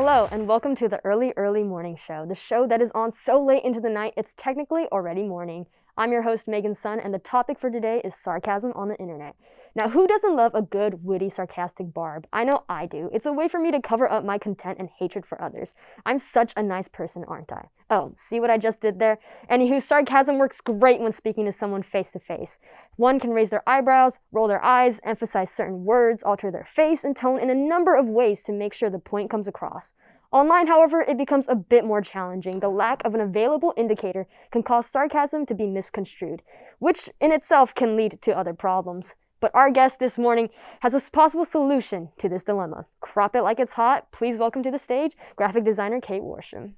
Hello, and welcome to the Early Morning Show, the show that is on so late into the night it's technically already morning. I'm your host, Megan Sun, and the topic for today is sarcasm on the internet. Now, who doesn't love a good, witty, sarcastic barb? I know I do. It's a way for me to cover up my content and hatred for others. I'm such a nice person, aren't I? Oh, see what I just did there? Anywho, sarcasm works great when speaking to someone face to face. One can raise their eyebrows, roll their eyes, emphasize certain words, alter their face and tone in a number of ways to make sure the point comes across. Online, however, it becomes a bit more challenging. The lack of an available indicator can cause sarcasm to be misconstrued, which in itself can lead to other problems. But our guest this morning has a possible solution to this dilemma. Crop it like it's hot. Please welcome to the stage graphic designer Kate Worsham.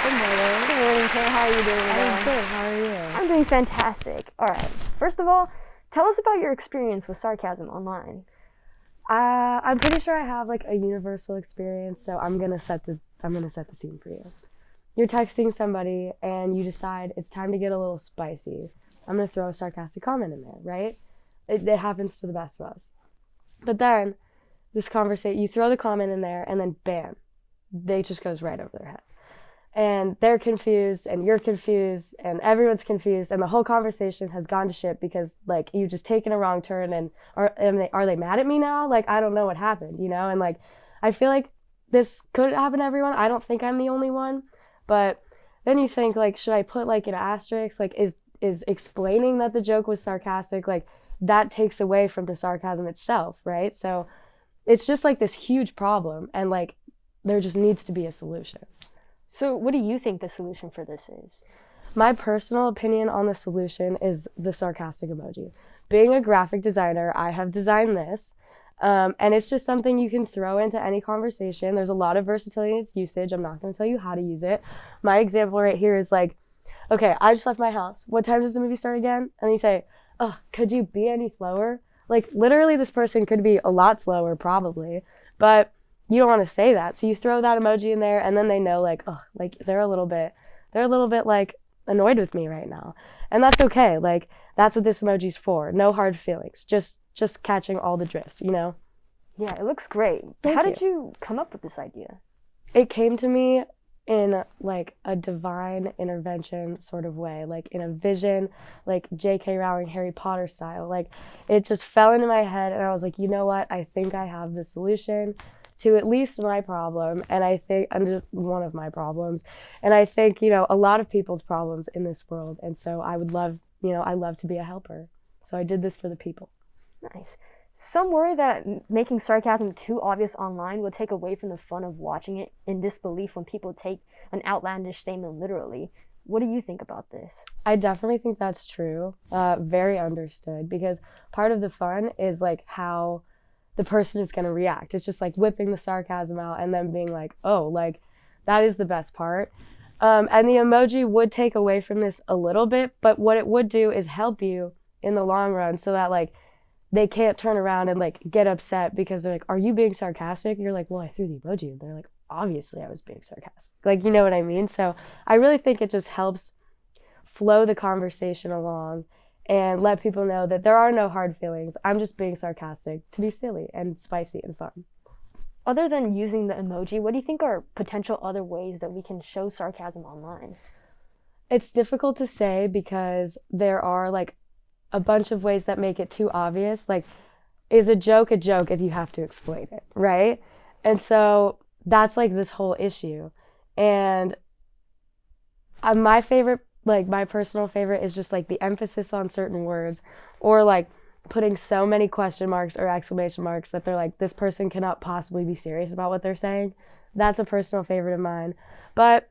Good morning. Good morning, Kate. How are you doing today? I'm good. How are you? I'm doing fantastic. All right. First of all, tell us about your experience with sarcasm online. I'm pretty sure I have like a universal experience, so I'm gonna set the scene for you. You're texting somebody and you decide it's time to get a little spicy. I'm gonna throw a sarcastic comment in there, right? It happens to the best of us. But then this conversation, you throw the comment in there and then bam, they just goes right over their head. And they're confused and you're confused and everyone's confused and the whole conversation has gone to shit because like you just taken a wrong turn and are they mad at me now? Like I don't know what happened, you know? And like I feel like this could happen to everyone. I don't think I'm the only one. But then you think like, should I put like an asterisk? Like is explaining that the joke was sarcastic, like that takes away from the sarcasm itself, right? So it's just like this huge problem and like there just needs to be a solution. So what do you think the solution for this is? My personal opinion on the solution is the sarcastic emoji. Being a graphic designer, I have designed this, and it's just something you can throw into any conversation. There's a lot of versatility in its usage. I'm not going to tell you how to use it. My example right here is like, okay, I just left my house. What time does the movie start again? And you say, oh, could you be any slower? Like literally this person could be a lot slower probably, but you don't want to say that. So you throw that emoji in there and then they know like, oh, like they're a little bit like annoyed with me right now. And that's okay. Like that's what this emoji's for. No hard feelings. Just catching all the drifts, you know? Yeah, it looks great. How did you come up with this idea? It came to me in like a divine intervention sort of way, like in a vision, like J.K. Rowling, Harry Potter style. Like it just fell into my head and I was like, you know what? I think I have the solution to at least my problem, and I think under one of my problems, and I think, you know, a lot of people's problems in this world, and so I would love, you know, I love to be a helper. So I did this for the people. Nice. Some worry that making sarcasm too obvious online will take away from the fun of watching it in disbelief when people take an outlandish statement literally. What do you think about this? I definitely think that's true. Very understood, because part of the fun is like how the person is going to react. It's just like whipping the sarcasm out and then being like, oh, like that is the best part. And the emoji would take away from this a little bit, but what it would do is help you in the long run so that like they can't turn around and like get upset because they're like, are you being sarcastic? You're like, well, I threw the emoji. And they're like, obviously I was being sarcastic. Like, you know what I mean? So I really think it just helps flow the conversation along and let people know that there are no hard feelings. I'm just being sarcastic to be silly and spicy and fun. Other than using the emoji, what do you think are potential other ways that we can show sarcasm online? It's difficult to say because there are like a bunch of ways that make it too obvious. Like, is a joke if you have to explain it, right? And so that's like this whole issue. And my personal favorite is just like the emphasis on certain words, or like putting so many question marks or exclamation marks that they're like, this person cannot possibly be serious about what they're saying. That's a personal favorite of mine. But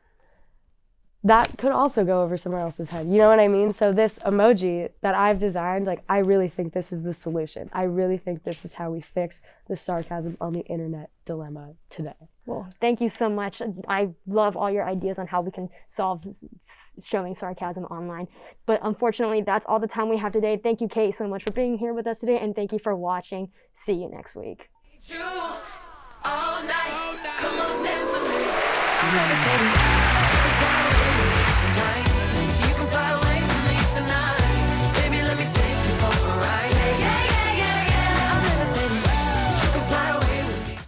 that could also go over someone else's head. You know what I mean? So this emoji that I've designed, like, I really think this is the solution. I really think this is how we fix the sarcasm on the internet dilemma today. Well, thank you so much. I love all your ideas on how we can solve showing sarcasm online. But unfortunately, that's all the time we have today. Thank you, Kate, so much for being here with us today, and thank you for watching. See you next week. All night. Come on, dance with me.